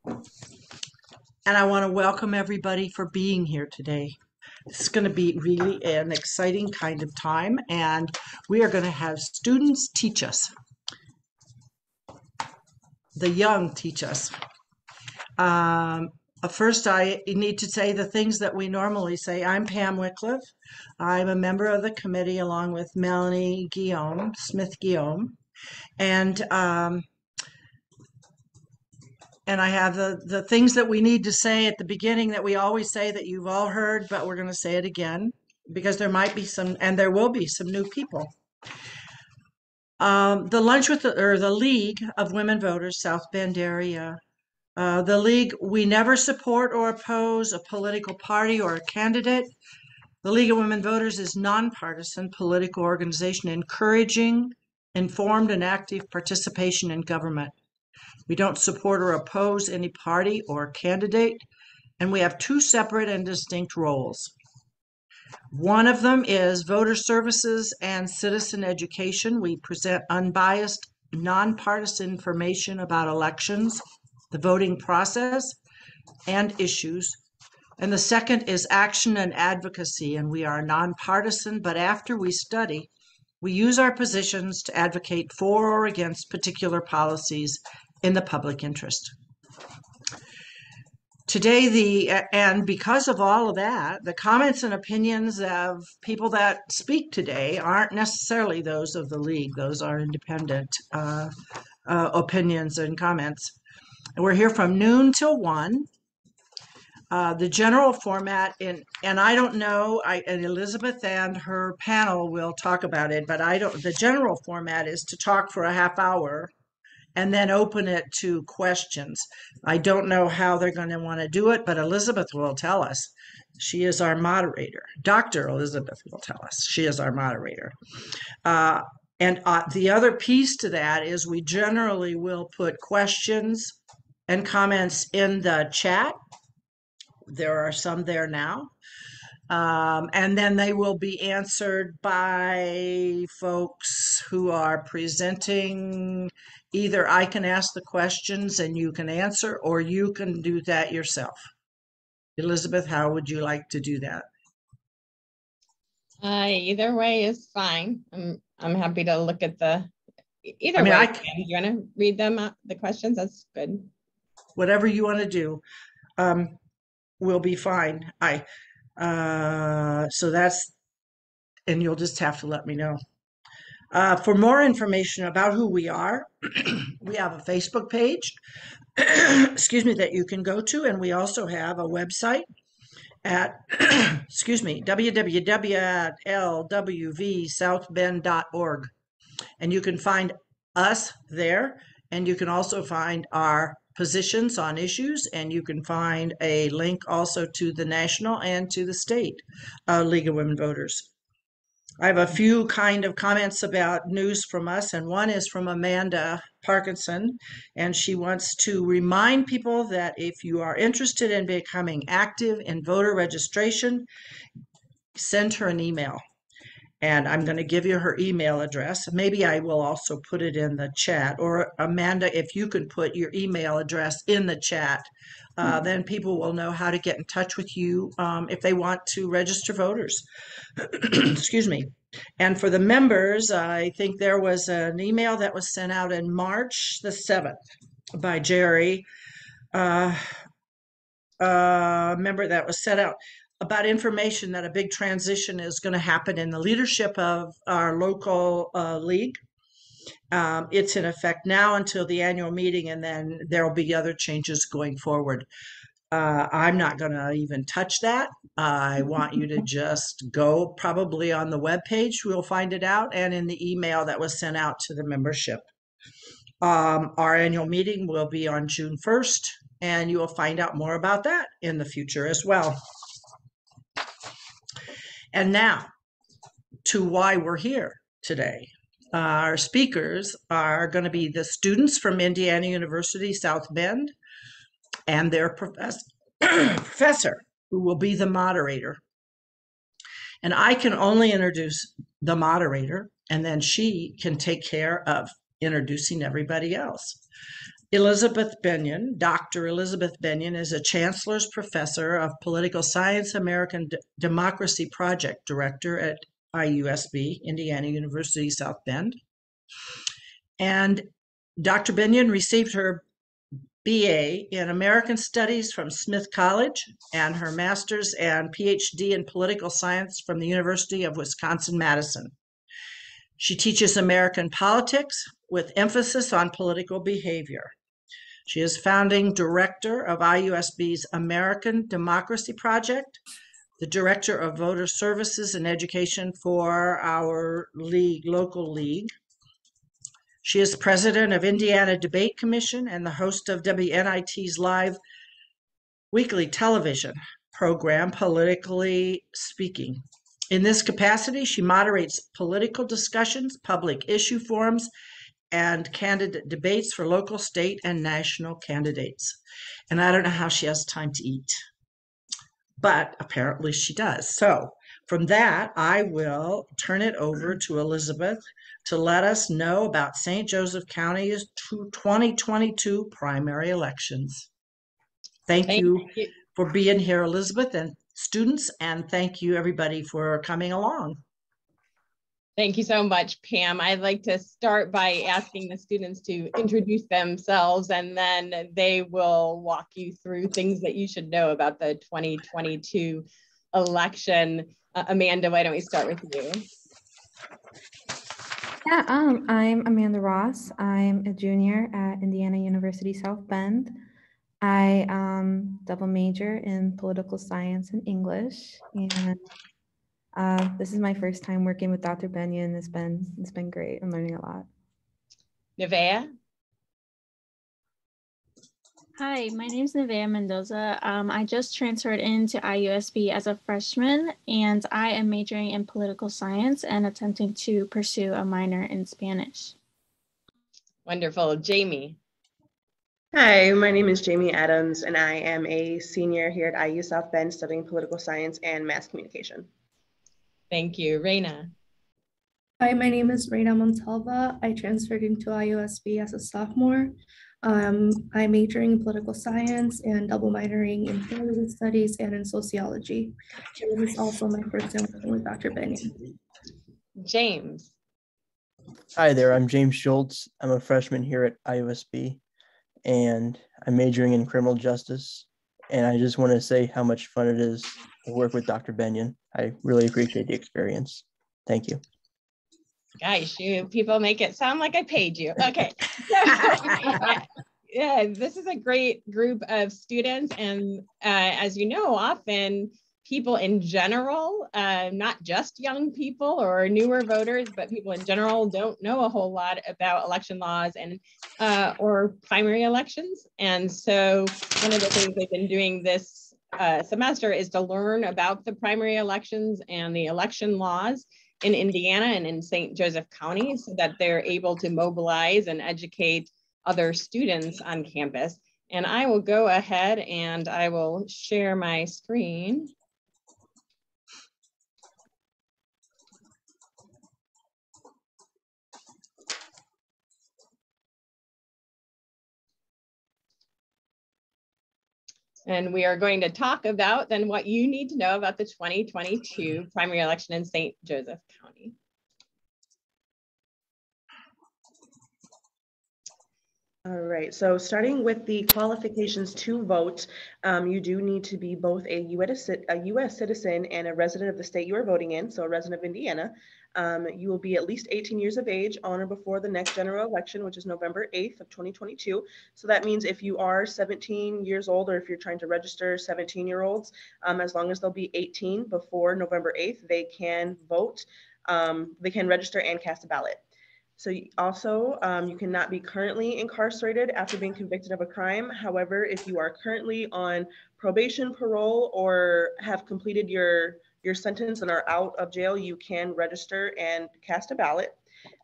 And I want to welcome everybody for being here today. It's going to be really an exciting kind of time, and we are going to have students teach us. The young teach us. First, I need to say the things that we normally say. I'm Pam Wycliffe. I'm a member of the committee along with Melanie Smith-Guillaume, and I have the things that we need to say at the beginning that we always say that you've all heard, but we're going to say it again because there might be some, and there will be some new people. The lunch with the League of Women Voters, South Bend area. The League, we never support or oppose a political party or a candidate. The League of Women Voters is nonpartisan political organization encouraging informed and active participation in government. We don't support or oppose any party or candidate, and we have two separate and distinct roles. One of them is voter services and citizen education. We present unbiased, nonpartisan information about elections, the voting process, and issues. And the second is action and advocacy, and we are nonpartisan, but after we study, we use our positions to advocate for or against particular policies in the public interest. Today, and because of all of that, the comments and opinions of people that speak today aren't necessarily those of the League. Those are independent opinions and comments. And we're here from noon till 1. The general format, and I don't know, and Elizabeth and her panel will talk about it, but the general format is to talk for a half hour and then open it to questions. I don't know how they're going to want to do it, but Elizabeth will tell us. She is our moderator. Dr. Elizabeth will tell us. She is our moderator. And the other piece to that is we generally will put questions and comments in the chat. There are some there now. And then they will be answered by folks who are presenting. Either I can ask the questions and you can answer, or you can do that yourself. Elizabeth, how would you like to do that? Either way is fine. I'm happy to look at either way. Do you want to read them the questions? That's good. Whatever you want to do will be fine. So that's, and you'll just have to let me know. For more information about who we are, we have a Facebook page, excuse me, that you can go to, and we also have a website at, excuse me, www.lwvsouthbend.org. And you can find us there, and you can also find our positions on issues, and you can find a link also to the national and to the state League of Women Voters. I have a few kind of comments about news from us, and one is from Amanda Parkinson, and she wants to remind people that if you are interested in becoming active in voter registration, send her an email. And I'm going to give you her email address. Maybe I will also put it in the chat. Or Amanda, if you could put your email address in the chat, then people will know how to get in touch with you if they want to register voters. Excuse me. And for the members, I think there was an email that was sent out in March the 7th by Jerry, member that was sent out about information that a big transition is going to happen in the leadership of our local league. It's in effect now until the annual meeting, and then there will be other changes going forward. I'm not going to even touch that. I want you to just go probably on the webpage. We'll find it out, and in the email that was sent out to the membership. Our annual meeting will be on June 1st, and you will find out more about that in the future as well. And now to why we're here today. Our speakers are going to be the students from Indiana University South Bend and their professor, who will be the moderator. And I can only introduce the moderator, and then she can take care of introducing everybody else. Elizabeth Bennion, Dr. Elizabeth Bennion, is a Chancellor's Professor of Political Science, American Democracy Project Director at IUSB, Indiana University, South Bend. And Dr. Bennion received her BA in American Studies from Smith College and her master's and PhD in political science from the University of Wisconsin-Madison. She teaches American politics with emphasis on political behavior. She is founding director of IUSB's American Democracy Project, the director of voter services and education for our local league. She is president of Indiana Debate Commission and the host of WNIT's live weekly television program, Politically Speaking. In this capacity, she moderates political discussions, public issue forums, and candidate debates for local, state, and national candidates. And I don't know how she has time to eat, but apparently she does. So from that, I will turn it over to Elizabeth to let us know about St. Joseph County's 2022 primary elections. Thank you for being here, Elizabeth, and students, and thank you everybody for coming along. Thank you so much, Pam. I'd like to start by asking the students to introduce themselves, and then they will walk you through things that you should know about the 2022 election. Amanda, why don't we start with you? Yeah, I'm Amanda Ross. I'm a junior at Indiana University South Bend. I double major in political science and English, and this is my first time working with Dr. Bennion. It's been great. I'm learning a lot. Nevaeh? Hi, my name is Nevaeh Mendoza. I just transferred into IUSB as a freshman, and I am majoring in political science and attempting to pursue a minor in Spanish. Wonderful. Jamie? Hi, my name is Jamie Adams, and I am a senior here at IU South Bend studying political science and mass communication. Thank you. Reyna? Hi, my name is Reyna Montalva. I transferred into IUSB as a sophomore. I'm majoring in political science and double minoring in theory studies and in sociology. This is also my first time working with Dr. Bennion. James? Hi there, I'm James Schultz. I'm a freshman here at IUSB, and I'm majoring in criminal justice. And I just want to say how much fun it is to work with Dr. Bennion. I really appreciate the experience. Thank you. Guys, you people make it sound like I paid you. Okay. Yeah, this is a great group of students. And as you know, often people in general, not just young people or newer voters, but people in general don't know a whole lot about election laws and or primary elections. And so one of the things they've been doing this semester is to learn about the primary elections and the election laws in Indiana and in St. Joseph County so that they're able to mobilize and educate other students on campus. And I will go ahead and I will share my screen. And we are going to talk about then what you need to know about the 2022 primary election in St. Joseph County. All right, so starting with the qualifications to vote, you do need to be both a U.S. citizen and a resident of the state you are voting in, so a resident of Indiana. You will be at least 18 years of age on or before the next general election, which is November 8th of 2022. So that means if you are 17 years old or if you're trying to register 17-year-olds, as long as they'll be 18 before November 8th, they can vote, they can register and cast a ballot. So also, you cannot be currently incarcerated after being convicted of a crime. However, if you are currently on probation, parole, or have completed your sentence and are out of jail, you can register and cast a ballot.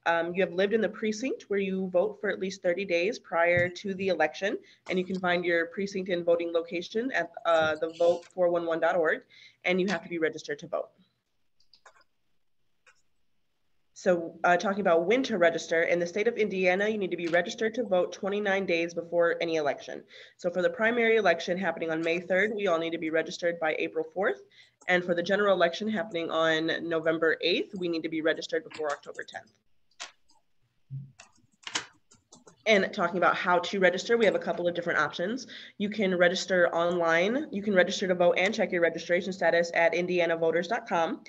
You have lived in the precinct where you vote for at least 30 days prior to the election, and you can find your precinct and voting location at the vote411.org, and you have to be registered to vote. So talking about when to register, in the state of Indiana, you need to be registered to vote 29 days before any election. So for the primary election happening on May 3rd, we all need to be registered by April 4th. And for the general election happening on November 8th, we need to be registered before October 10th. And talking about how to register, we have a couple of different options. You can register online. You can register to vote and check your registration status at indianavoters.com.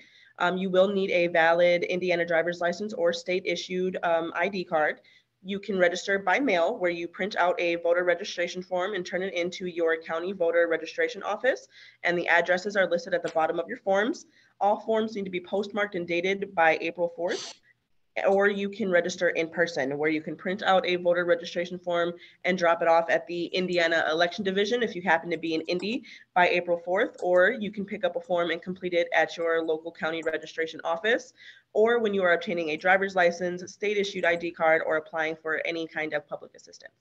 You will need a valid Indiana driver's license or state issued ID card. You can register by mail, where you print out a voter registration form and turn it into your county voter registration office. And the addresses are listed at the bottom of your forms. All forms need to be postmarked and dated by April 4th. Or you can register in person, where you can print out a voter registration form and drop it off at the Indiana Election Division if you happen to be in Indy by April 4th, or you can pick up a form and complete it at your local county registration office, or when you are obtaining a driver's license, state issued ID card, or applying for any kind of public assistance.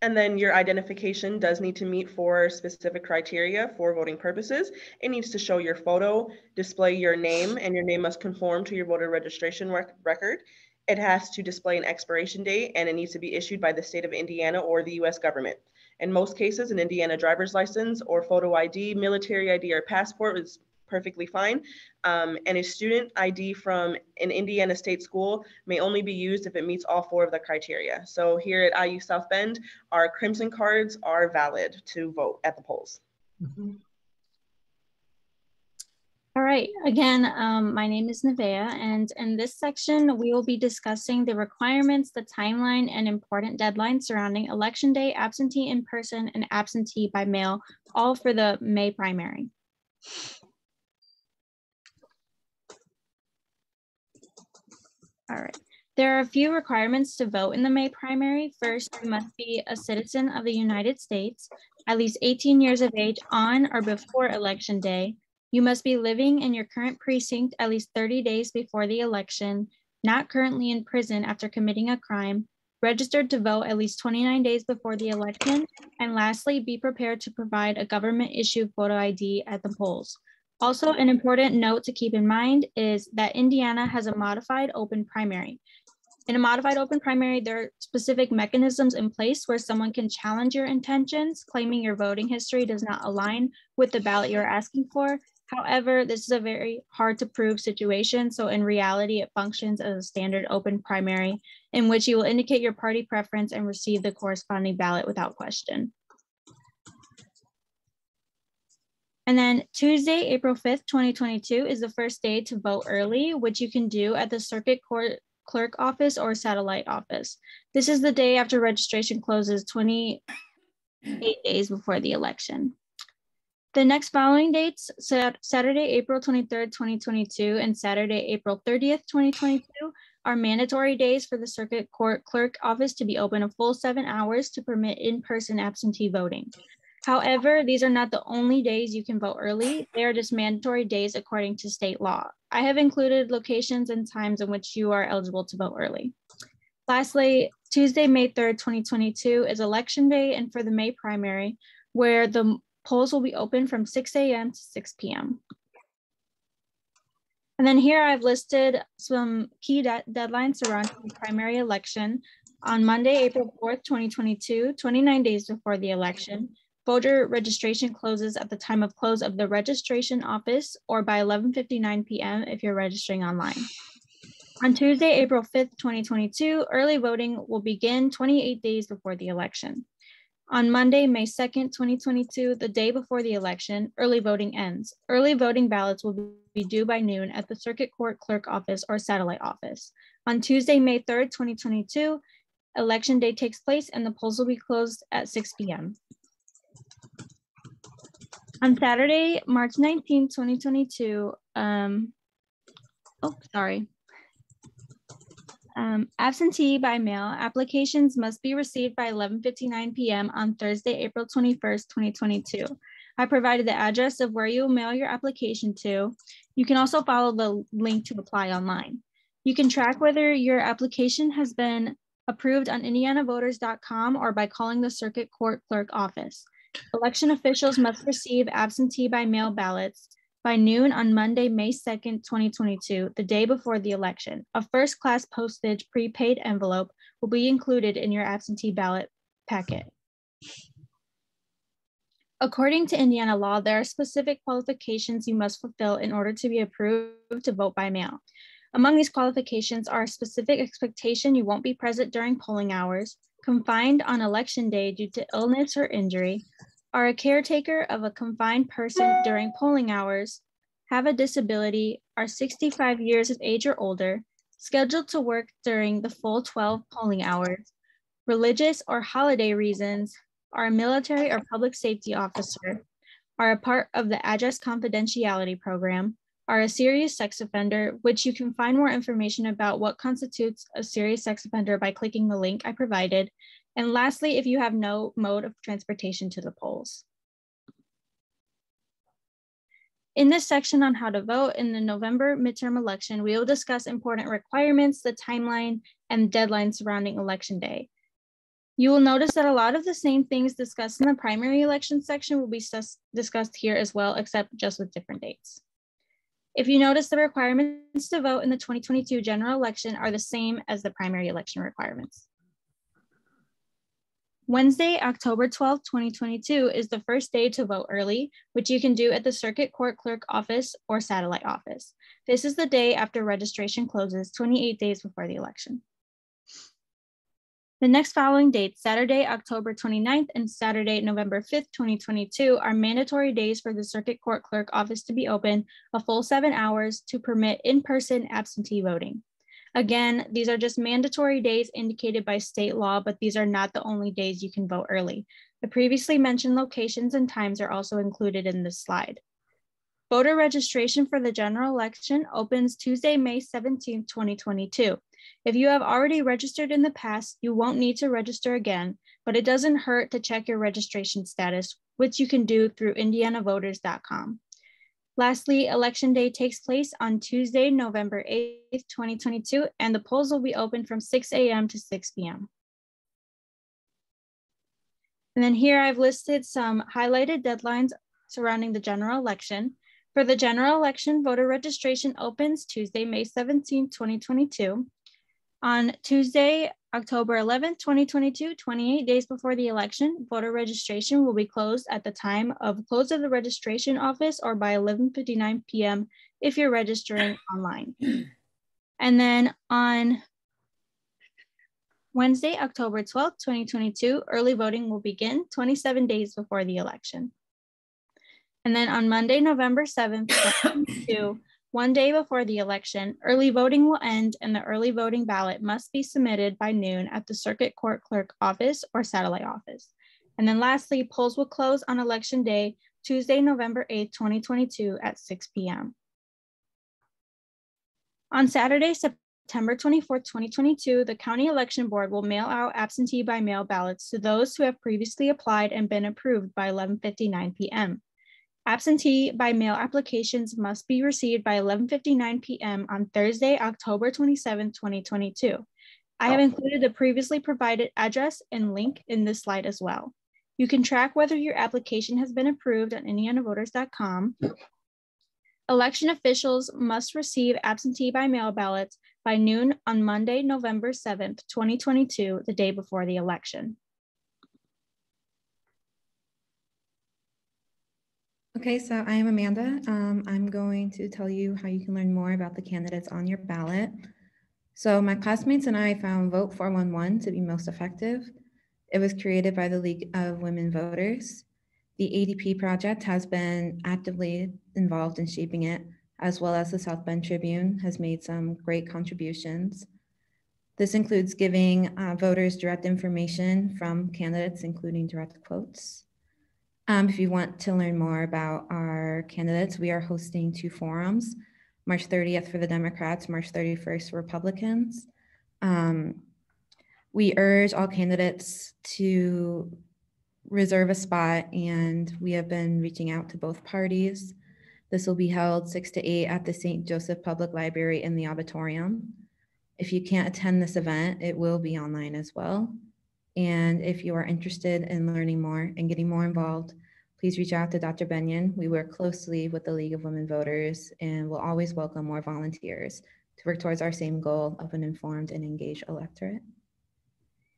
And then your identification does need to meet 4 specific criteria for voting purposes. It needs to show your photo, display your name, and your name must conform to your voter registration record. It has to display an expiration date, and it needs to be issued by the state of Indiana or the US government. In most cases, an Indiana driver's license or photo ID, military ID, or passport is perfectly fine. And a student ID from an Indiana state school may only be used if it meets all 4 of the criteria. So here at IU South Bend, our Crimson cards are valid to vote at the polls. Mm-hmm. All right, again, my name is Nevaeh, and in this section, we will be discussing the requirements, the timeline, and important deadlines surrounding Election Day, absentee in person, and absentee by mail, all for the May primary. All right. There are a few requirements to vote in the May primary. First, you must be a citizen of the United States, at least 18 years of age on or before Election Day. You must be living in your current precinct at least 30 days before the election, not currently in prison after committing a crime, registered to vote at least 29 days before the election, and lastly, be prepared to provide a government-issued photo ID at the polls. Also, an important note to keep in mind is that Indiana has a modified open primary. In a modified open primary, there are specific mechanisms in place where someone can challenge your intentions, claiming your voting history does not align with the ballot you're asking for. However, this is a very hard to prove situation. So in reality, it functions as a standard open primary in which you will indicate your party preference and receive the corresponding ballot without question. And then Tuesday, April 5th, 2022 is the first day to vote early, which you can do at the circuit court clerk office or satellite office. This is the day after registration closes 28 days before the election. The next following dates, Saturday, April 23rd, 2022 and Saturday, April 30th, 2022 are mandatory days for the circuit court clerk office to be open a full 7 hours to permit in-person absentee voting. However, these are not the only days you can vote early. They are just mandatory days according to state law. I have included locations and times in which you are eligible to vote early. Lastly, Tuesday, May 3rd, 2022 is Election Day, and for the May primary, where the polls will be open from 6 a.m. to 6 p.m. And then here I've listed some key deadlines surrounding the primary election. On Monday, April 4th, 2022, 29 days before the election, voter registration closes at the time of close of the registration office or by 11:59 p.m. if you're registering online. On Tuesday, April 5th, 2022, early voting will begin 28 days before the election. On Monday, May 2nd, 2022, the day before the election, early voting ends. Early voting ballots will be due by noon at the circuit court clerk office or satellite office. On Tuesday, May 3rd, 2022, Election Day takes place and the polls will be closed at 6 p.m. On Saturday, March 19th, 2022, absentee by mail applications must be received by 11:59 p.m. on Thursday, April 21st, 2022. I provided the address of where you will mail your application to. You can also follow the link to apply online. You can track whether your application has been approved on indianavoters.com or by calling the circuit court clerk office. Election officials must receive absentee by mail ballots by noon on Monday, May 2nd, 2022, the day before the election. A first-class postage prepaid envelope will be included in your absentee ballot packet. According to Indiana law, there are specific qualifications you must fulfill in order to be approved to vote by mail. Among these qualifications are a specific expectation you won't be present during polling hours, confined on election day due to illness or injury, are a caretaker of a confined person during polling hours, have a disability, are 65 years of age or older, scheduled to work during the full 12 polling hours, religious or holiday reasons, are a military or public safety officer, are a part of the address confidentiality program, are a serious sex offender, which you can find more information about what constitutes a serious sex offender by clicking the link I provided. And lastly, if you have no mode of transportation to the polls. In this section on how to vote in the November midterm election, we will discuss important requirements, the timeline, and deadlines surrounding Election Day. You will notice that a lot of the same things discussed in the primary election section will be discussed here as well, except just with different dates. If you notice, the requirements to vote in the 2022 general election are the same as the primary election requirements. Wednesday, October 12th, 2022 is the first day to vote early, which you can do at the Circuit Court Clerk Office or Satellite Office. This is the day after registration closes, 28 days before the election. The next following dates, Saturday, October 29th and Saturday, November 5th, 2022 are mandatory days for the Circuit Court Clerk Office to be open a full 7 hours to permit in-person absentee voting. Again, these are just mandatory days indicated by state law, but these are not the only days you can vote early. The previously mentioned locations and times are also included in this slide. Voter registration for the general election opens Tuesday, May 17th, 2022. If you have already registered in the past, you won't need to register again, but it doesn't hurt to check your registration status, which you can do through indianavoters.com. Lastly, Election Day takes place on Tuesday, November 8th, 2022, and the polls will be open from 6 a.m. to 6 p.m. And then here I've listed some highlighted deadlines surrounding the general election. For the general election, voter registration opens Tuesday, May 17th, 2022. On Tuesday, October 11th, 2022, 28 days before the election, voter registration will be closed at the time of close of the registration office or by 11:59 p.m. if you're registering online. And then on Wednesday, October 12th, 2022, early voting will begin 27 days before the election. And then on Monday, November 7th, 2022, 1 day before the election, early voting will end and the early voting ballot must be submitted by noon at the Circuit Court Clerk Office or Satellite Office. And then lastly, polls will close on Election Day, Tuesday, November 8th, 2022 at 6 p.m. On Saturday, September 24th, 2022, the County Election Board will mail out absentee by mail ballots to those who have previously applied and been approved by 11:59 p.m. Absentee by mail applications must be received by 11:59 p.m. on Thursday, October 27, 2022. I have included the previously provided address and link in this slide as well. You can track whether your application has been approved on indianavoters.com. Election officials must receive absentee by mail ballots by noon on Monday, November 7th, 2022, the day before the election. Okay, so I am Amanda. I'm going to tell you how you can learn more about the candidates on your ballot. So my classmates and I found Vote411 to be most effective. It was created by the League of Women Voters. The ADP project has been actively involved in shaping it, as well as the South Bend Tribune has made some great contributions. This includes giving voters direct information from candidates, including direct quotes. If you want to learn more about our candidates, we are hosting 2 forums, March 30th for the Democrats, March 31st for Republicans. We urge all candidates to reserve a spot, and we have been reaching out to both parties. This will be held 6 to 8 at the St. Joseph Public Library in the auditorium. If you can't attend this event, it will be online as well. And if you are interested in learning more and getting more involved, Please reach out to Dr. Benyon. We work closely with the League of Women Voters and will always welcome more volunteers to work towards our same goal of an informed and engaged electorate.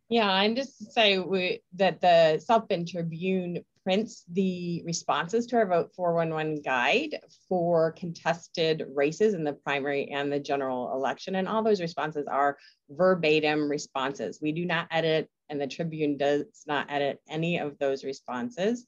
Yeah, and just to say that the South Bend Tribune prints the responses to our Vote 411 guide for contested races in the primary and the general election. And all those responses are verbatim responses. We do not edit, and the Tribune does not edit any of those responses.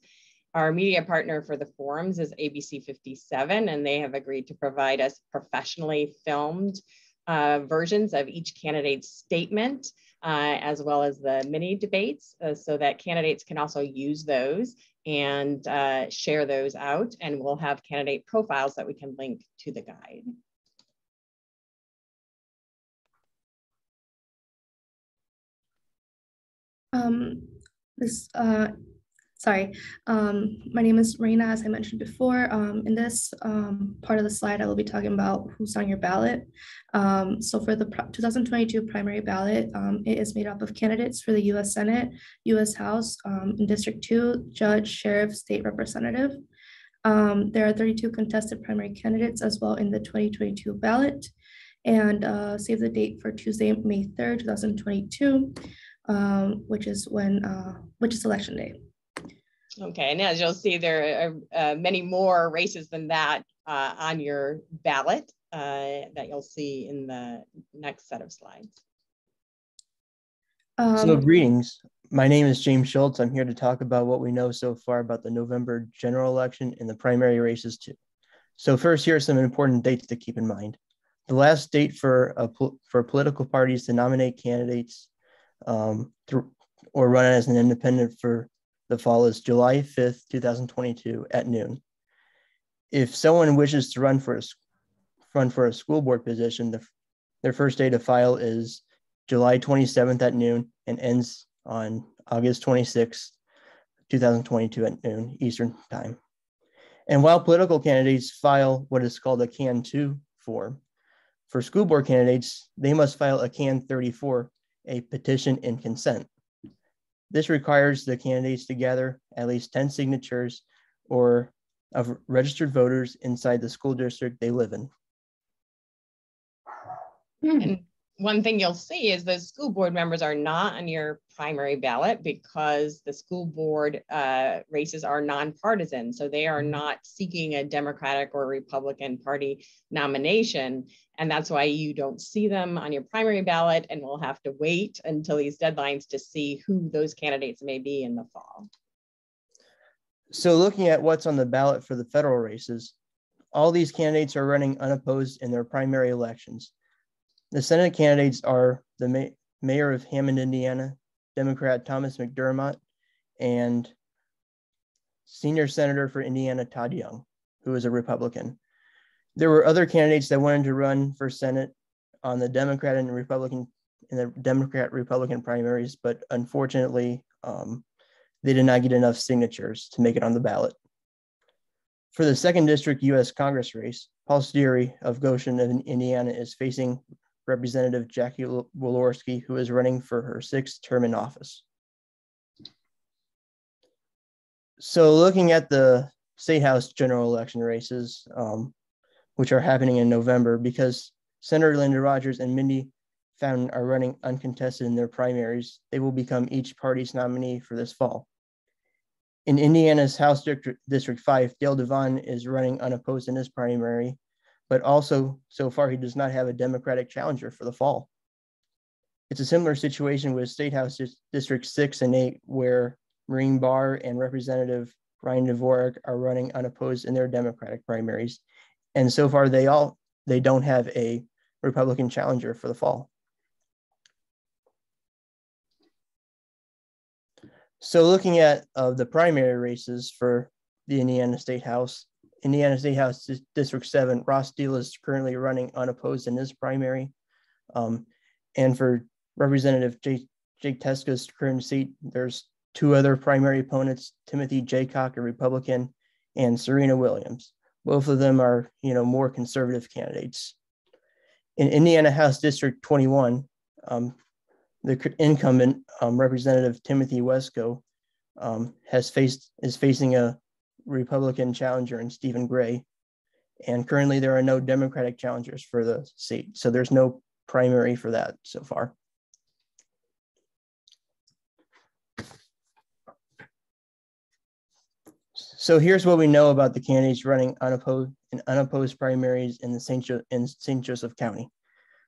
Our media partner for the forums is ABC 57, and they have agreed to provide us professionally filmed versions of each candidate's statement, as well as the mini debates, so that candidates can also use those and share those out. And we'll have candidate profiles that we can link to the guide. My name is Reyna, as I mentioned before. In this part of the slide, I will be talking about who's on your ballot. So for the 2022 primary ballot, it is made up of candidates for the U.S. Senate, U.S. House, in District 2, Judge, Sheriff, State Representative. There are 32 contested primary candidates as well in the 2022 ballot. And save the date for Tuesday, May 3rd, 2022, which is election day. Okay, and as you'll see, there are many more races than that on your ballot that you'll see in the next set of slides. So greetings. My name is James Schultz. I'm here to talk about what we know so far about the November general election and the primary races too. So first, here are some important dates to keep in mind. The last date for political parties to nominate candidates or run as an independent for the fall is July 5th, 2022 at noon. If someone wishes to run for a school board position, their first day to file is July 27th at noon and ends on August 26th, 2022 at noon Eastern time. And while political candidates file what is called a Can 2 form, for school board candidates, they must file a Can 34, a petition and consent. This requires the candidates to gather at least 10 signatures of registered voters inside the school district they live in. And one thing you'll see is the school board members are not on your primary ballot because the school board races are nonpartisan. So they are not seeking a Democratic or Republican Party nomination. And that's why you don't see them on your primary ballot, and we'll have to wait until these deadlines to see who those candidates may be in the fall. So looking at what's on the ballot for the federal races, all these candidates are running unopposed in their primary elections. The Senate candidates are the mayor of Hammond, Indiana, Democrat Thomas McDermott, and senior senator for Indiana, Todd Young, who is a Republican. There were other candidates that wanted to run for Senate on the Democrat and Republican in the Democrat-Republican primaries, but unfortunately, they did not get enough signatures to make it on the ballot. For the 2nd District U.S. Congress race, Paul Steary of Goshen, Indiana, is facing Representative Jackie Walorski, who is running for her 6th term in office. So looking at the State House general election races, which are happening in November, because Senator Linda Rogers and Mindy Fountain are running uncontested in their primaries, they will become each party's nominee for this fall. In Indiana's House District 5, Dale Devon is running unopposed in his primary, but also, so far, he does not have a Democratic challenger for the fall. It's a similar situation with State House District 6 and 8, where Maureen Barr and Representative Ryan Dvorak are running unopposed in their Democratic primaries. And so far, they don't have a Republican challenger for the fall. So looking at the primary races for the Indiana State House District 7, Ross Steele is currently running unopposed in his primary. And for Representative Jake Teska's current seat, there's 2 other primary opponents, Timothy Jaycock, a Republican, and Serena Williams. Both of them are, more conservative candidates. In Indiana House District 21, the incumbent Representative Timothy Wesco is facing a Republican challenger in Stephen Gray. And currently there are no Democratic challengers for the seat. So there's no primary for that so far. So here's what we know about the candidates running unopposed primaries in St. Joseph County.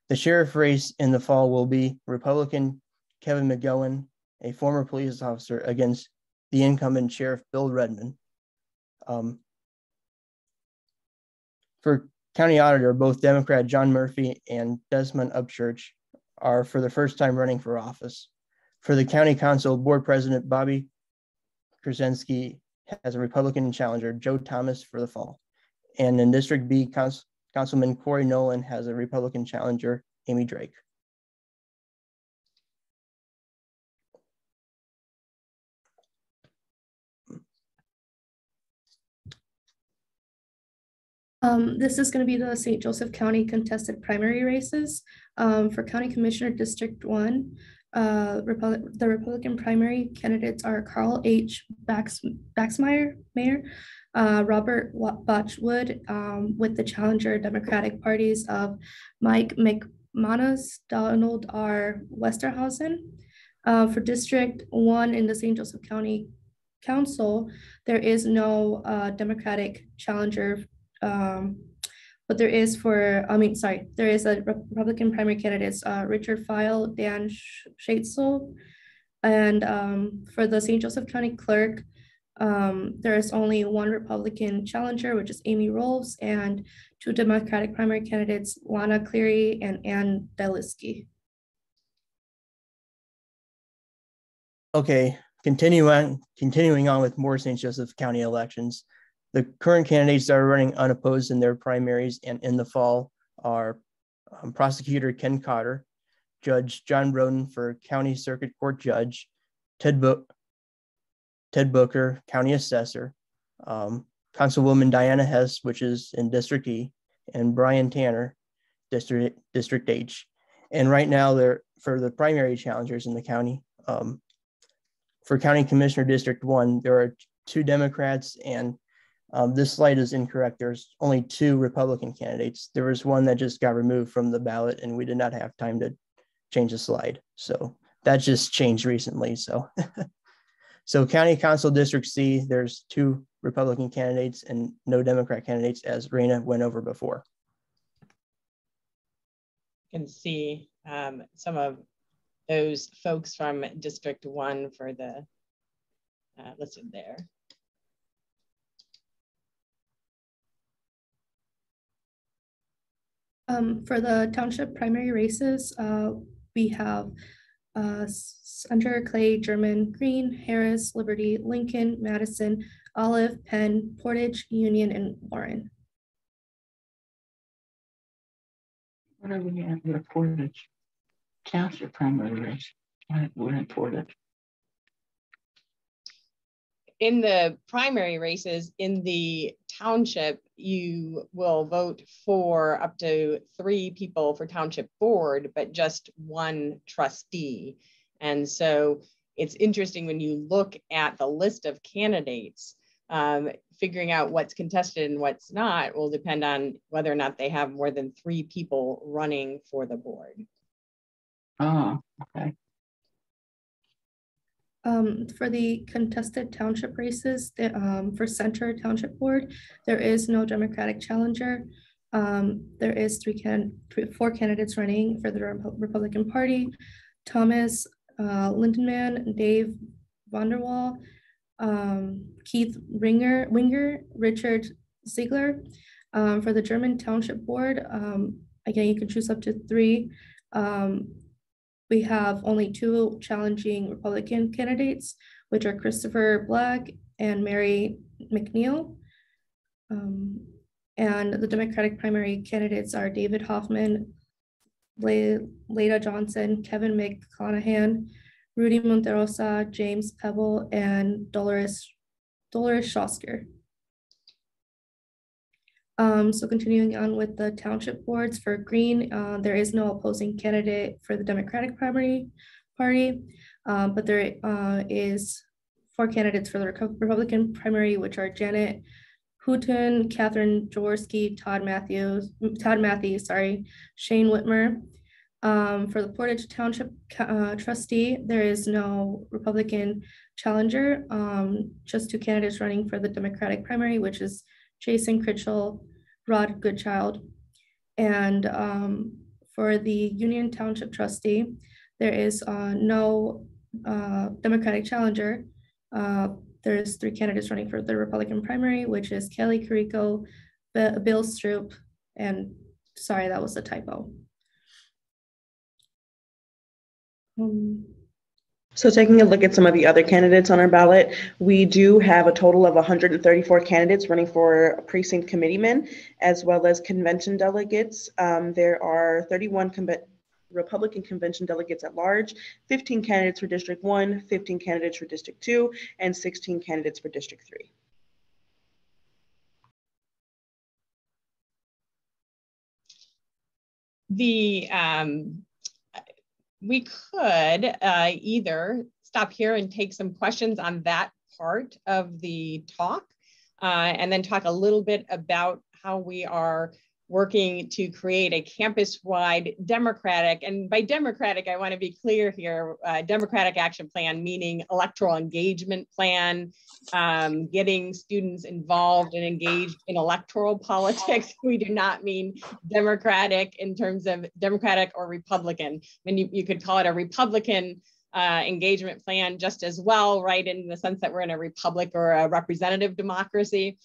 The sheriff race in the fall will be Republican Kevin McGowan, a former police officer, against the incumbent Sheriff Bill Redmond. For county auditor, both Democrat John Murphy and Desmond Upchurch are for the first time running for office. For the county council, board president Bobby Krasinski has a Republican challenger, Joe Thomas, for the fall. And in District B, Councilman Corey Nolan has a Republican challenger, Amy Drake. This is going to be the St. Joseph County contested primary races. For County Commissioner District 1, the Republican primary candidates are Carl H. Baxmeyer, Mayor, Robert Botchwood, with the challenger Democratic parties of Mike McManus, Donald R. Westerhausen. For District 1 in the St. Joseph County Council, there is no Democratic challenger, but there is there is a Republican primary candidates, Richard File, Dan Schaetzel, and for the St. Joseph County Clerk, there is only one Republican challenger, which is Amy Rolfs, and two Democratic primary candidates, Lana Cleary and Ann Deliski. Okay, continuing on with more St. Joseph County elections. The current candidates that are running unopposed in their primaries and in the fall are Prosecutor Ken Cotter, Judge John Roden for County Circuit Court Judge, Ted Booker, County Assessor, Councilwoman Diana Hess, which is in District E, and Brian Tanner, District H. And right now, for the primary challengers in the county, for County Commissioner District 1, there are two Democrats, and this slide is incorrect. There's only two Republican candidates. There was one that just got removed from the ballot, and we did not have time to change the slide. So that just changed recently. So, so County Council District C, there's two Republican candidates and no Democrat candidates, as Reyna went over before. You can see some of those folks from District 1 for the listed there. For the township primary races, we have Center, Clay, German, Green, Harris, Liberty, Lincoln, Madison, Olive, Penn, Portage, Union, and Warren. What are we at with Portage? Township primary race. We're in Portage. In the primary races in the township, you will vote for up to 3 people for township board, but just one trustee. And so it's interesting when you look at the list of candidates, figuring out what's contested and what's not will depend on whether or not they have more than 3 people running for the board. Oh, okay. For the contested township races, for Center Township Board, there is no Democratic challenger. There is 4 candidates running for the Republican Party: Thomas Lindenman, Dave Vanderwall, Keith Winger, Richard Ziegler. For the German Township Board, again, you can choose up to 3. We have only 2 challenging Republican candidates, which are Christopher Black and Mary McNeil. And the Democratic primary candidates are David Hoffman, Leda Johnson, Kevin McConaughey, Rudy Monterosa, James Pebble, and Dolores Schosker. So continuing on with the township boards, for Green, there is no opposing candidate for the Democratic primary party, but there is four candidates for the Republican primary, which are Janet Houghton, Catherine Jaworski, Todd Matthews, Shane Whitmer. For the Portage Township trustee, there is no Republican challenger, just two candidates running for the Democratic primary, which is Jason Critchell, Rod Goodchild. And for the Union Township trustee, there is no Democratic challenger. There's three candidates running for the Republican primary, which is Kelly Carrico, Bill Stroop, and sorry, that was a typo. So taking a look at some of the other candidates on our ballot, we do have a total of 134 candidates running for precinct committeemen, as well as convention delegates. There are 31 Republican convention delegates at large, 15 candidates for District 1, 15 candidates for District 2, and 16 candidates for District 3. We could either stop here and take some questions on that part of the talk, and then talk a little bit about how we are working to create a campus-wide democratic, and by democratic, I want to be clear here, democratic action plan, meaning electoral engagement plan, getting students involved and engaged in electoral politics. We do not mean democratic in terms of Democratic or Republican. I mean, you could call it a Republican engagement plan just as well, right? In the sense that we're in a republic or a representative democracy.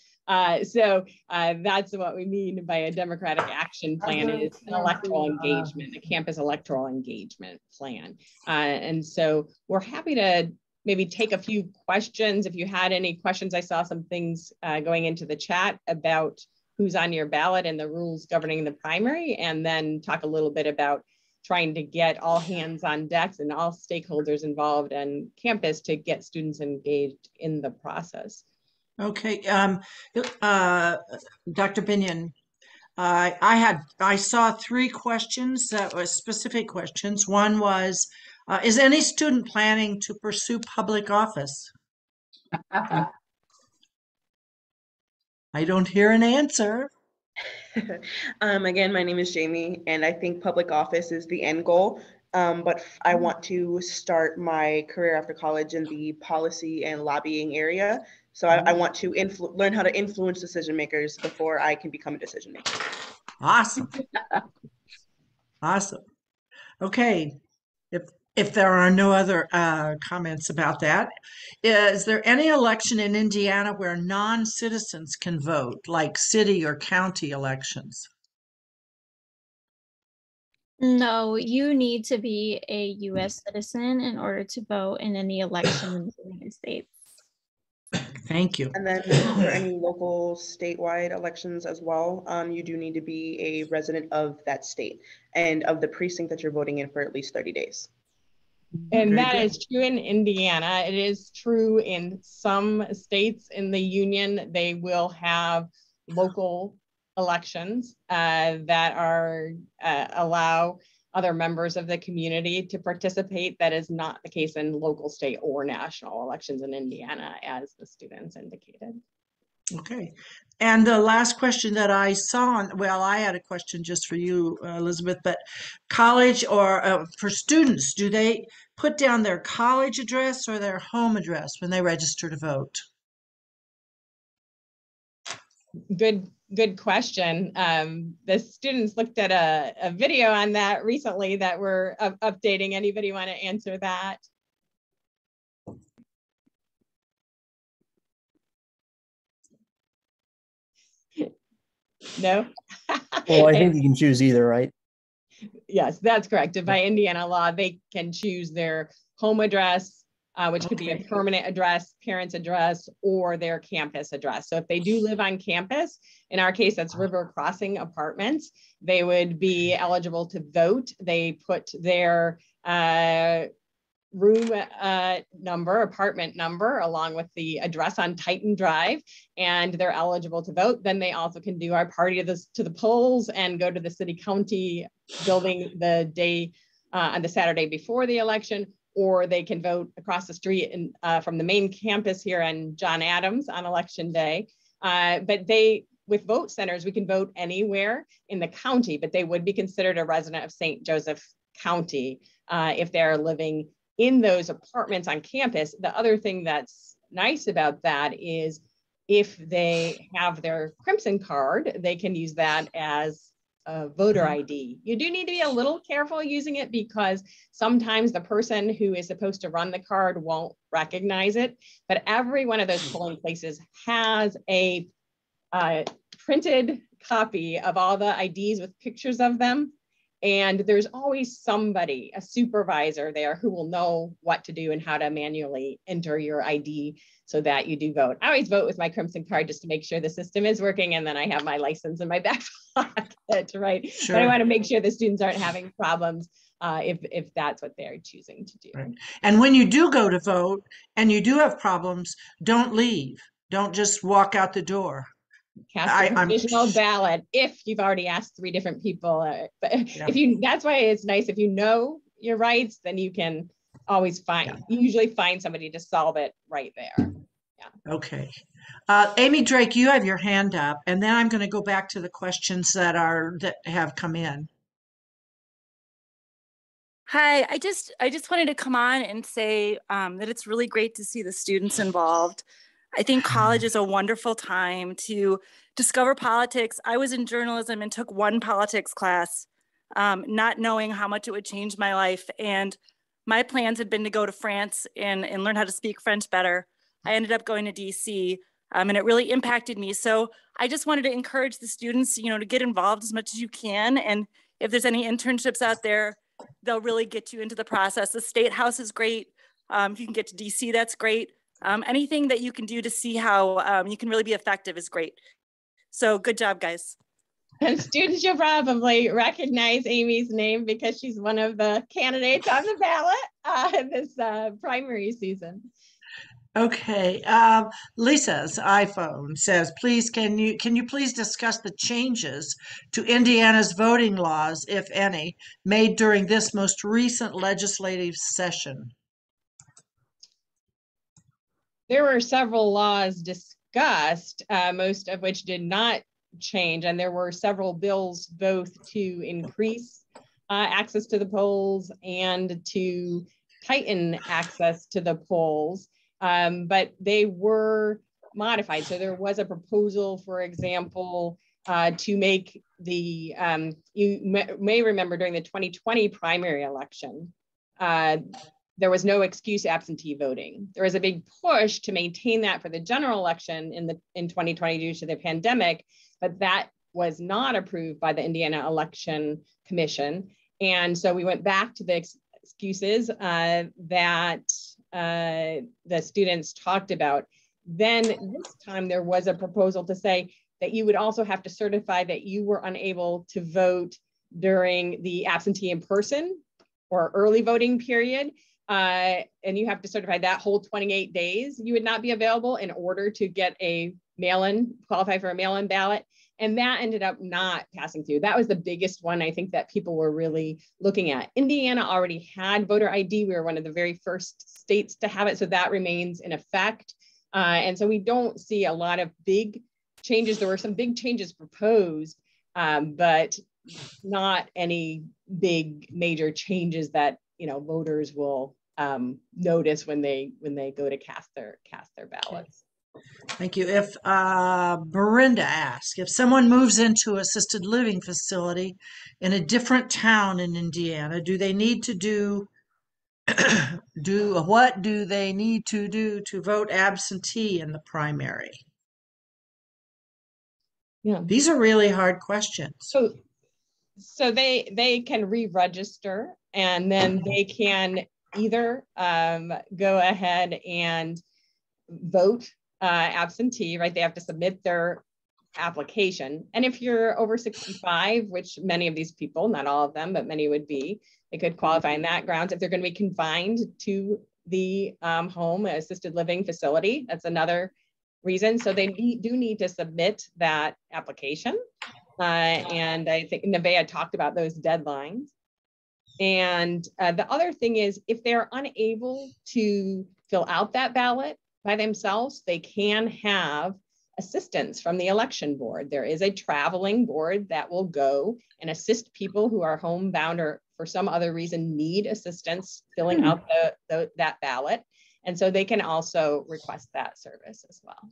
So that's what we mean by a democratic action plan, is an electoral engagement, a campus electoral engagement plan. And so we're happy to maybe take a few questions. If you had any questions, I saw some things going into the chat about who's on your ballot and the rules governing the primary, and then talk a little bit about trying to get all hands on decks and all stakeholders involved on campus to get students engaged in the process. Okay, Dr. Binion, I saw three questions that were specific questions. One was, is any student planning to pursue public office? I don't hear an answer. Again, my name is Jamie, and I think public office is the end goal. But I want to start my career after college in the policy and lobbying area. So I want to learn how to influence decision makers before I can become a decision maker. Awesome. Awesome. Okay. If there are no other comments about that, is there any election in Indiana where non-citizens can vote, like city or county elections? No, you need to be a U.S. citizen in order to vote in any election in the United States. Thank you. And then for any local statewide elections as well, you do need to be a resident of that state and of the precinct that you're voting in for at least 30 days. And that is true in Indiana. It is true in some states in the union. They will have local elections that are allow other members of the community to participate. That is not the case in local, state, or national elections in Indiana, as the students indicated. Okay. And the last question that I saw, well, I had a question just for you, Elizabeth, but college or for students, do they put down their college address or their home address when they register to vote? Good question. The students looked at a video on that recently that we're updating. Anybody want to answer that? No? Well, I think you can choose either, right? Yes, that's correct. By Indiana law, they can choose their home address, which could be a permanent address, parent's address, or their campus address. So if they do live on campus, in our case, that's River Crossing Apartments, they would be eligible to vote. They put their room number, apartment number, along with the address on Titan Drive, and they're eligible to vote. Then they also can do our party to the polls and go to the city county building the day on the Saturday before the election, or they can vote across the street from the main campus here on John Adams on election day. But with vote centers, we can vote anywhere in the county, but they would be considered a resident of St. Joseph County if they're living in those apartments on campus. The other thing that's nice about that is if they have their Crimson card, they can use that as a voter ID. You do need to be a little careful using it because sometimes the person who is supposed to run the card won't recognize it, but every one of those polling places has a printed copy of all the IDs with pictures of them. And there's always somebody, a supervisor there, who will know what to do and how to manually enter your ID so that you do vote. I always vote with my Crimson card just to make sure the system is working, and then I have my license in my back pocket, right? Sure. But I want to make sure the students aren't having problems if that's what they're choosing to do. Right. And when you do go to vote and you do have problems, don't leave. Don't just walk out the door. Cast a provisional ballot if you've already asked 3 different people. But Yeah. that's why it's nice if you know your rights, then you can always usually find somebody to solve it right there. Yeah. Okay. Amy Drake, you have your hand up, and then I'm going to go back to the questions that have come in. Hi, I just wanted to come on and say that it's really great to see the students involved. I think college is a wonderful time to discover politics. I was in journalism and took 1 politics class, not knowing how much it would change my life. And my plans had been to go to France and learn how to speak French better. I ended up going to DC, and it really impacted me. So I just wanted to encourage the students, to get involved as much as you can. And if there's any internships out there, they'll really get you into the process. The State House is great. If you can get to DC, that's great. Anything that you can do to see how you can really be effective is great. So good job, guys. And students, you'll probably recognize Amy's name because she's one of the candidates on the ballot this primary season. Okay. Lisa's iPhone says, please, can you please discuss the changes to Indiana's voting laws, if any, made during this most recent legislative session? There were several laws discussed, most of which did not change, and there were several bills both to increase access to the polls and to tighten access to the polls, but they were modified. So there was a proposal, for example, to make the, you may remember during the 2020 primary election, there was no excuse absentee voting. There was a big push to maintain that for the general election in 2020 due to the pandemic, but that was not approved by the Indiana Election Commission. And so we went back to the excuses that the students talked about. Then this time there was a proposal to say that you would also have to certify that you were unable to vote during the absentee in person or early voting period. And you have to certify that whole 28 days you would not be available in order to get a qualify for a mail-in ballot. And that ended up not passing through. That was the biggest one I think that people were really looking at. Indiana already had voter ID. We were one of the very first states to have it. So that remains in effect. And so we don't see a lot of big changes. There were some big changes proposed, but not any big major changes that voters will notice when they go to cast their ballots. Thank you. If Miranda asks, if someone moves into assisted living facility in a different town in Indiana, do they need to do what do they need to do to vote absentee in the primary? Yeah, these are really hard questions. So they can re-register, and then they can either go ahead and vote absentee, right? They have to submit their application. And if you're over 65, which many of these people, not all of them, but many would be, they could qualify in that grounds. If they're going to be confined to the home assisted living facility, that's another reason. So they do need to submit that application. And I think Nevaeh talked about those deadlines. And the other thing is, if they're unable to fill out that ballot by themselves, they can have assistance from the election board. There is a traveling board that will go and assist people who are homebound or for some other reason need assistance filling out that ballot. And so they can also request that service as well.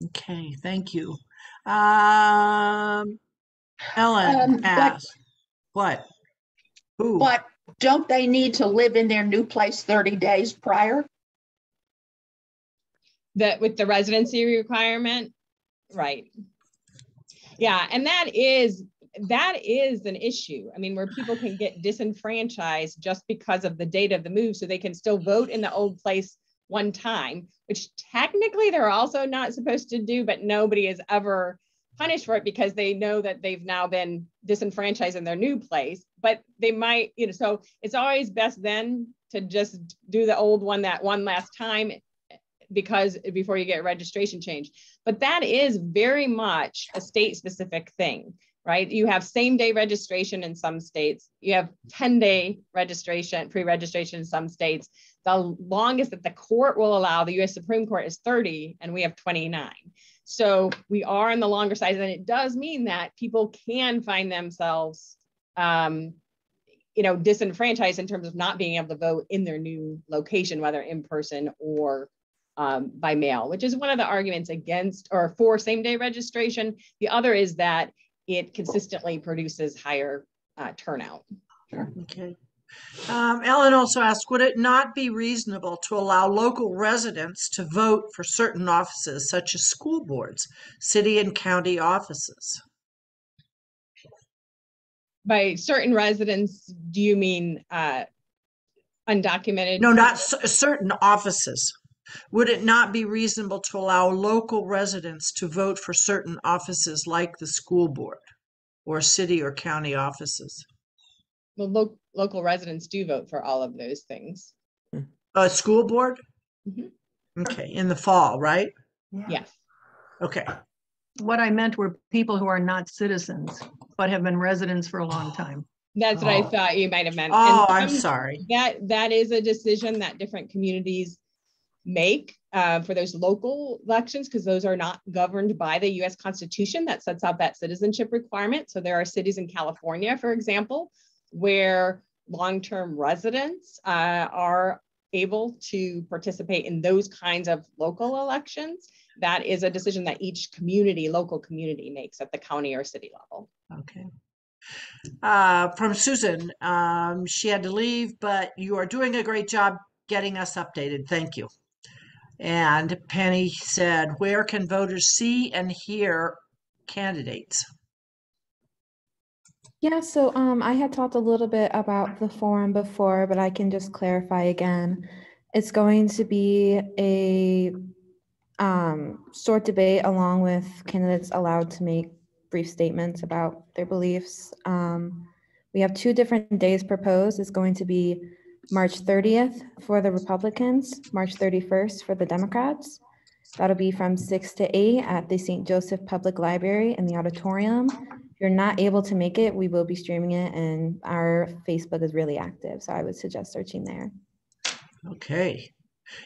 Okay, thank you. Ellen asked, what? Who? But don't they need to live in their new place 30 days prior? That with the residency requirement, right? Yeah, and that is an issue. I mean, where people can get disenfranchised just because of the date of the move, so they can still vote in the old place one time, which technically they're also not supposed to do, but nobody is ever punished for it because they know that they've now been disenfranchised in their new place. But they might, so it's always best then to just do the old one that one last time, because before you get registration change. But that is very much a state specific thing, right? You have same day registration in some states. You have 10-day registration, pre-registration in some states. The longest that the court will allow, the US Supreme Court, is 30, and we have 29. So we are on the longer side, and it does mean that people can find themselves disenfranchised in terms of not being able to vote in their new location, whether in person or by mail, which is one of the arguments against or for same-day registration. The other is that it consistently produces higher turnout. Okay. Ellen also asked, would it not be reasonable to allow local residents to vote for certain offices, such as school boards, city and county offices? By certain residents, do you mean undocumented? No, not certain offices. Would it not be reasonable to allow local residents to vote for certain offices like the school board or city or county offices? Well, local residents do vote for all of those things. A school board? Mm-hmm. Okay, in the fall, right? Yes. Okay. What I meant were people who are not citizens, but have been residents for a long time. That's what I thought you might have meant. Oh, I'm sorry. That is a decision that different communities make for those local elections, because those are not governed by the US Constitution that sets out that citizenship requirement. So there are cities in California, for example, where long-term residents are able to participate in those kinds of local elections. That is a decision that each local community makes at the county or city level. Okay. From Susan, she had to leave, but you are doing a great job getting us updated. Thank you. And Penny said, where can voters see and hear candidates? Yeah, so I had talked a little bit about the forum before, but I can just clarify again. It's going to be a short debate along with candidates allowed to make brief statements about their beliefs. We have 2 different days proposed. It's going to be March 30th for the Republicans, March 31st for the Democrats. That'll be from 6 to 8 at the St. Joseph Public Library in the auditorium. If you're not able to make it, we will be streaming it, and our Facebook is really active, so I would suggest searching there. Okay.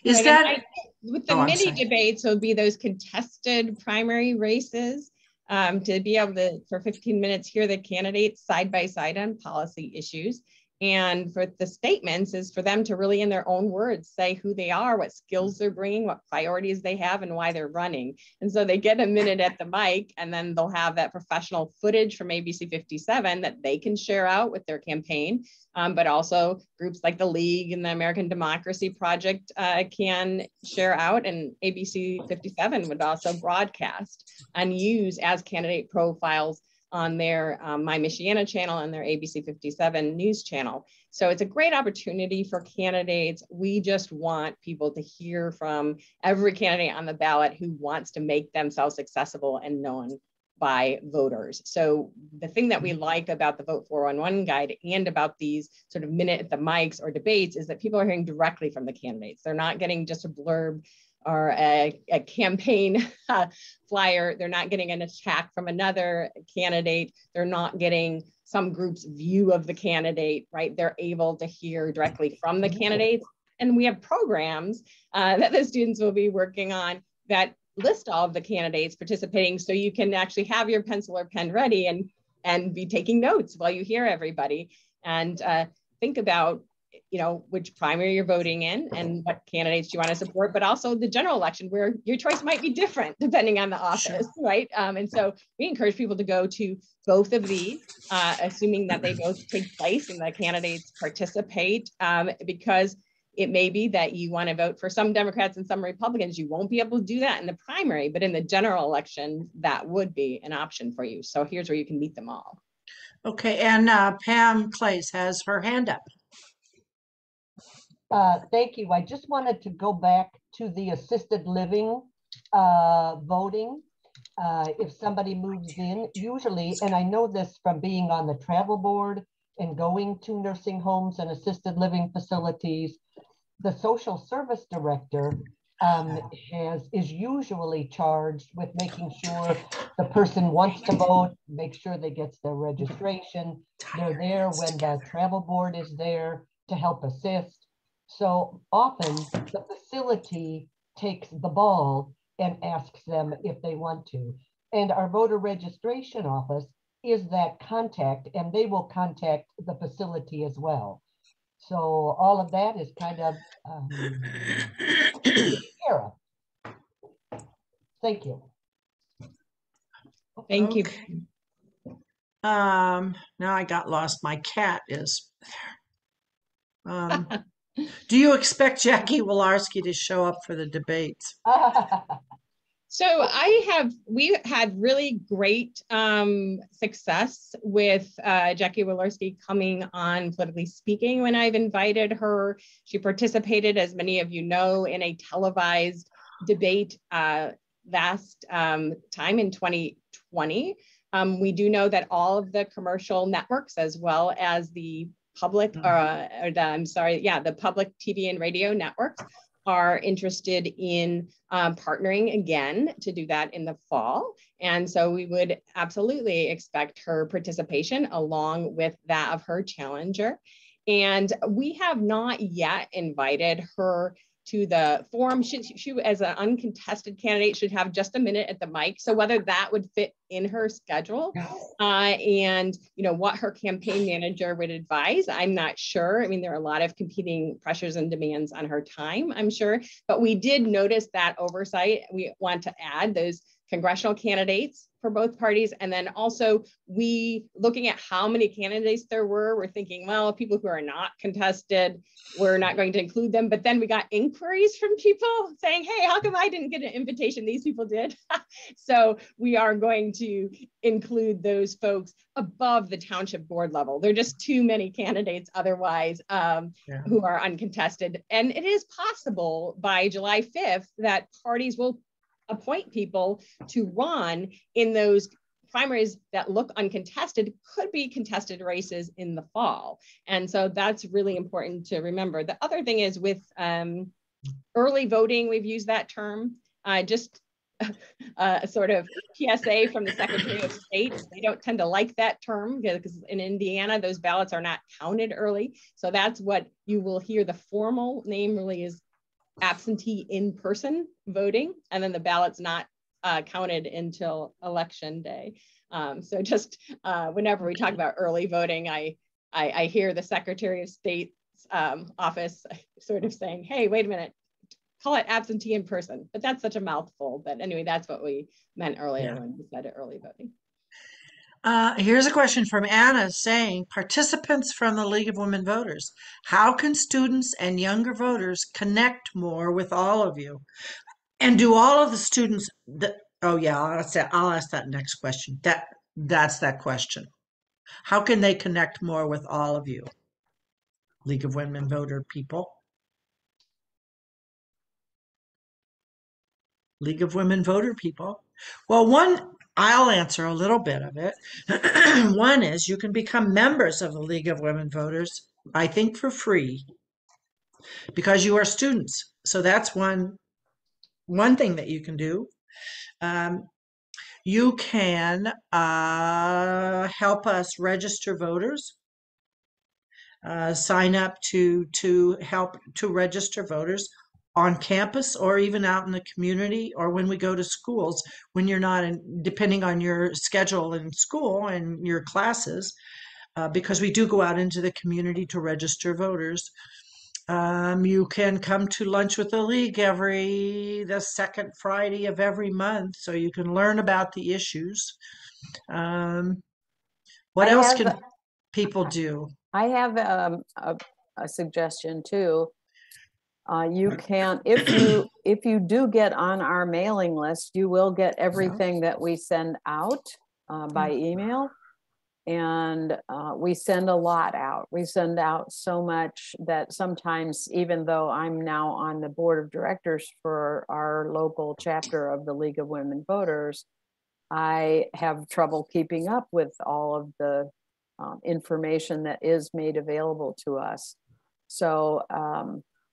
Is that with the mini debates? It would be those contested primary races to be able to, for 15 minutes, hear the candidates side by side on policy issues. And for the statements is for them to really, in their own words, say who they are, what skills they're bringing, what priorities they have, and why they're running. And so they get a minute at the mic, and then they'll have that professional footage from ABC 57 that they can share out with their campaign. But also groups like the League and the American Democracy Project can share out, and ABC 57 would also broadcast and use as candidate profiles on their My Michiana channel and their ABC 57 news channel. So it's a great opportunity for candidates. We just want people to hear from every candidate on the ballot who wants to make themselves accessible and known by voters. So the thing that we like about the Vote 411 guide and about these sort of minute at the mics or debates is that people are hearing directly from the candidates. They're not getting just a blurb a campaign flyer. They're not getting an attack from another candidate. They're not getting some group's view of the candidate, right? They're able to hear directly from the candidates. And we have programs that the students will be working on that list all of the candidates participating, so you can actually have your pencil or pen ready and be taking notes while you hear everybody, and think about, you know, which primary you're voting in and what candidates you want to support, but also the general election where your choice might be different depending on the office, right? And so we encourage people to go to both of these, assuming that they both take place and the candidates participate, because it may be that you want to vote for some Democrats and some Republicans. You won't be able to do that in the primary, but in the general election, that would be an option for you. So here's where you can meet them all. Okay, and Pam Clays has her hand up. Thank you. I just wanted to go back to the assisted living voting. If somebody moves in, usually, and I know this from being on the travel board and going to nursing homes and assisted living facilities, the social service director is usually charged with making sure the person wants to vote, make sure they get their registration. They're there when the travel board is there to help assist. So often the facility takes the ball and asks them if they want to. And our voter registration office is that contact, and they will contact the facility as well. So all of that is kind of taken care of. Thank you. Thank you. Now I got lost. My cat is there. Do you expect Jackie Wolarski to show up for the debates? So we've had really great success with Jackie Wolarski coming on Politically Speaking when I've invited her. She participated, as many of you know, in a televised debate last time in 2020. We do know that all of the commercial networks, as well as the public, the public TV and radio networks, are interested in partnering again to do that in the fall. And so we would absolutely expect her participation along with that of her challenger. And we have not yet invited her to the forum. She as an uncontested candidate should have just a minute at the mic. So whether that would fit in her schedule and you know what her campaign manager would advise, I'm not sure. I mean, there are a lot of competing pressures and demands on her time, I'm sure, but we did notice that oversight. We want to add those congressional candidates for both parties. And then also looking at how many candidates there were, we're thinking, well, people who are not contested, we're not going to include them. But then we got inquiries from people saying, hey, how come I didn't get an invitation? These people did. So we are going to include those folks above the township board level. There are just too many candidates otherwise who are uncontested. And it is possible by July 5th that parties will appoint people to run in those primaries that look uncontested, could be contested races in the fall. And so that's really important to remember. The other thing is with early voting, we've used that term, just a sort of PSA from the Secretary of State. They don't tend to like that term because in Indiana, those ballots are not counted early. So that's what you will hear. The formal name really is absentee in-person voting, and then the ballot's not counted until election day. So just whenever we talk about early voting, I hear the Secretary of State's office sort of saying, hey, wait a minute, call it absentee in person. But that's such a mouthful. But anyway, that's what we meant earlier when we said early voting. Here's a question from Anna saying, participants from the League of Women Voters, how can students and younger voters connect more with all of you? And do all of the students, I'll ask that next question. That's that question. How can they connect more with all of you, League of Women Voter people? League of Women Voter people. Well, I'll answer a little bit of it. One is you can become members of the League of Women Voters, I think for free, because you are students. So that's one one thing that you can do. You can help us register voters. Sign up to help to register voters on campus or even out in the community, or when we go to schools, when you're not in, depending on your schedule in school and your classes, because we do go out into the community to register voters. You can come to lunch with the league the second Friday of every month, so you can learn about the issues. What else can people do? I have a suggestion too. You can, if you do get on our mailing list, you will get everything that we send out by email. And we send a lot out. We send out so much that sometimes, even though I'm now on the board of directors for our local chapter of the League of Women Voters, I have trouble keeping up with all of the information that is made available to us. So,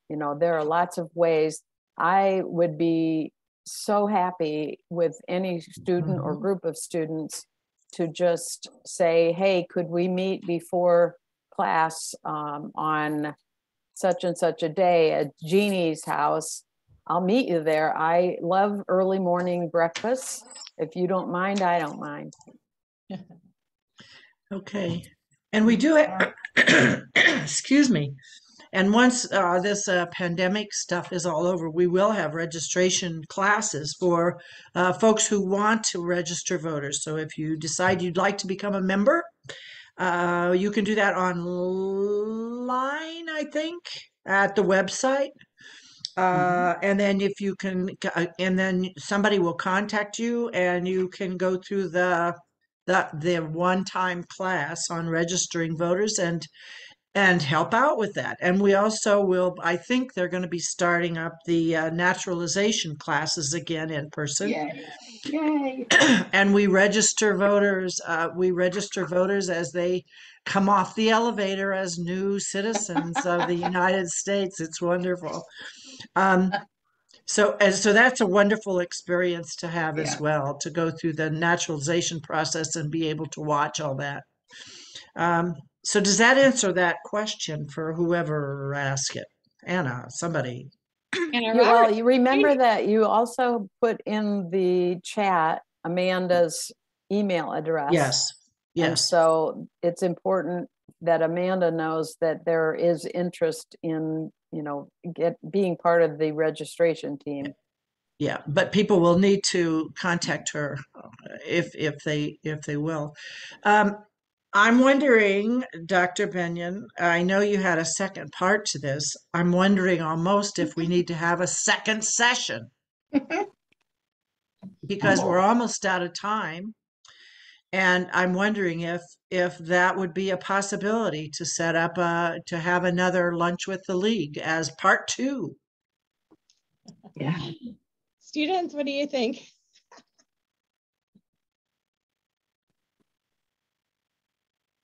you know, there are lots of ways. I would be so happy with any student or group of students to just say, hey, could we meet before class on such and such a day at Jeannie's house? I'll meet you there. I love early morning breakfast. If you don't mind, I don't mind. Okay. And we do it, excuse me. And once this pandemic stuff is all over, we will have registration classes for folks who want to register voters. So if you decide you'd like to become a member, you can do that online, I think, at the website. And then if you can, and then somebody will contact you, and you can go through the one-time class on registering voters and help out with that. And we also will, I think they're going to be starting up the naturalization classes again in person. Yay. And we register voters as they come off the elevator as new citizens of the United States. It's wonderful. So that's a wonderful experience to have as well, to go through the naturalization process and be able to watch all that. So does that answer that question for whoever asked it? Anna, somebody. Well, you remember that you also put in the chat Amanda's email address. Yes. Yes. And so it's important that Amanda knows that there is interest in, you know, being part of the registration team. Yeah, but people will need to contact her if they will. I'm wondering, Dr. Benyon, I know you had a second part to this. I'm wondering almost if we need to have a second session because we're almost out of time. And I'm wondering if that would be a possibility to set up to have another lunch with the league as part 2. Yeah. Students, what do you think?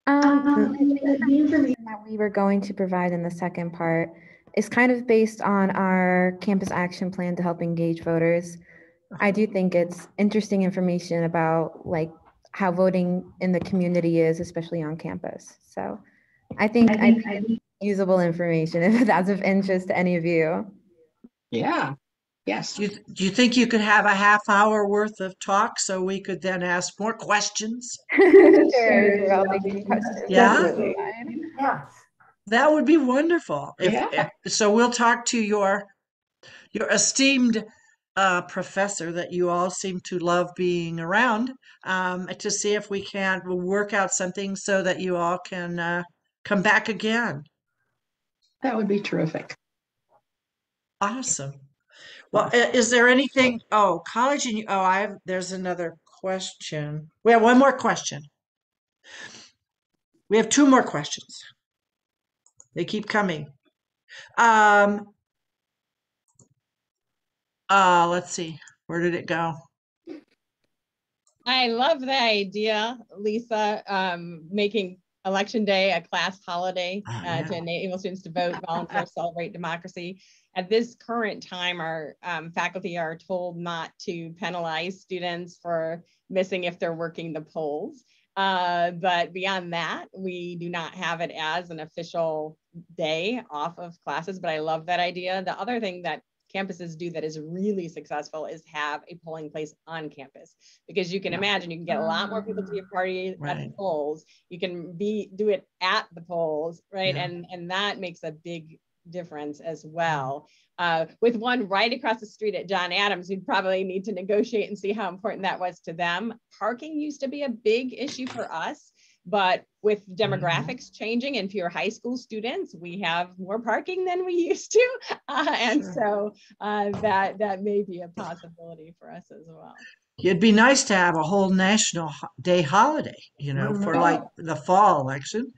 The information that we were going to provide in the second part is kind of based on our campus action plan to help engage voters. I do think it's interesting information about like how voting in the community is, especially on campus. So I think usable information if that's of interest to any of you. Yeah. Yes. Do you think you could have a half hour worth of talk so we could then ask more questions? Sure, I'll take some questions. Yeah. Yeah. That would be wonderful. Yeah. So we'll talk to your esteemed professor that you all seem to love being around to see if we can work out something so that you all can come back again. That would be terrific. Awesome. Well, is there anything? Oh, college and there's another question. We have one more question. We have 2 more questions. They keep coming. Let's see. Where did it go? I love the idea, Lisa, making Election Day a class holiday to enable students to vote, volunteer, celebrate democracy. at this current time, our faculty are told not to penalize students for missing if they're working the polls. But beyond that, we do not have it as an official day off of classes, but I love that idea. The other thing that campuses do that is really successful is have a polling place on campus, because you can imagine you can get a lot more people to your party at the polls. You can do it at the polls, right? Yeah. And that makes a big difference as well. With one right across the street at John Adams, we'd probably need to negotiate and see how important that was to them. Parking used to be a big issue for us, but with demographics changing and fewer high school students, we have more parking than we used to. And so that may be a possibility for us as well. It'd be nice to have a whole national day holiday, you know, for like the fall election.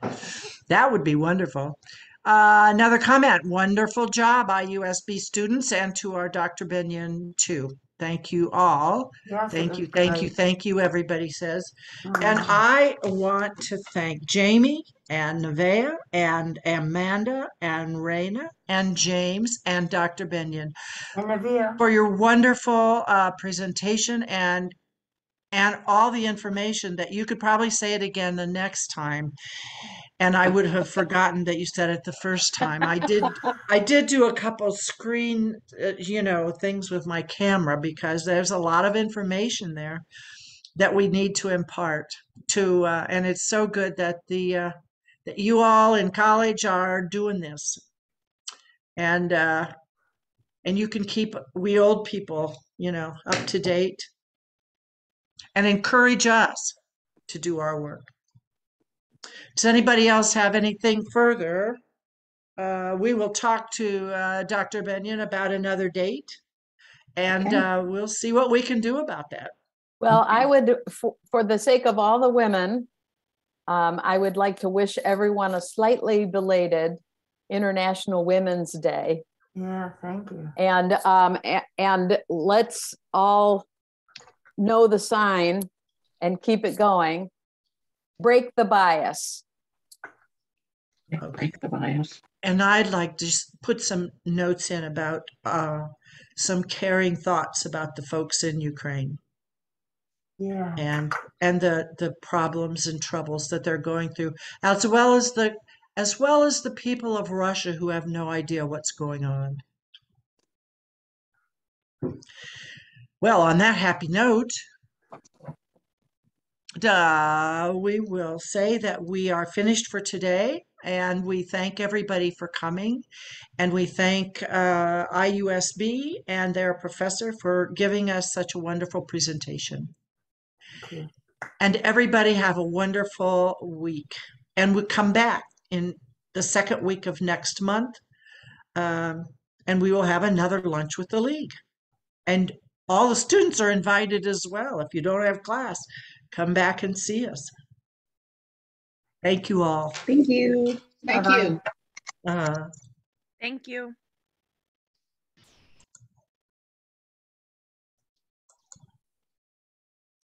That would be wonderful. Another comment. Wonderful job, IUSB students, and to our Dr. Benyon too. Thank you all. Yes, thank you, everybody says. And I want to thank Jamie and Nevaeh and Amanda and Reyna and James and Dr. Benyon for your wonderful presentation and all the information that you could probably say it again the next time. And I would have forgotten that you said it the first time. I did do a couple screen, things with my camera, because there's a lot of information there that we need to impart to, and it's so good that that you all in college are doing this, and you can keep we old people, up to date, and encourage us to do our work. Does anybody else have anything further? We will talk to Dr. Benyon about another date, and we'll see what we can do about that. Well, I would, for the sake of all the women, I would like to wish everyone a slightly belated International Women's Day. Yeah, thank you. And let's all know the sign and keep it going. Break the bias. Break the bias. And I'd like to just put some notes in about some caring thoughts about the folks in Ukraine. Yeah. And the problems and troubles that they're going through, as well as the people of Russia who have no idea what's going on. Well, on that happy note, we will say that we are finished for today, and we thank everybody for coming, and we thank IUSB and their professor for giving us such a wonderful presentation. Okay. And everybody have a wonderful week, and we'll come back in the second week of next month, and we will have another lunch with the league, and all the students are invited as well. If you don't have class, come back and see us. Thank you all. Thank you. Thank you. Uh, Thank you.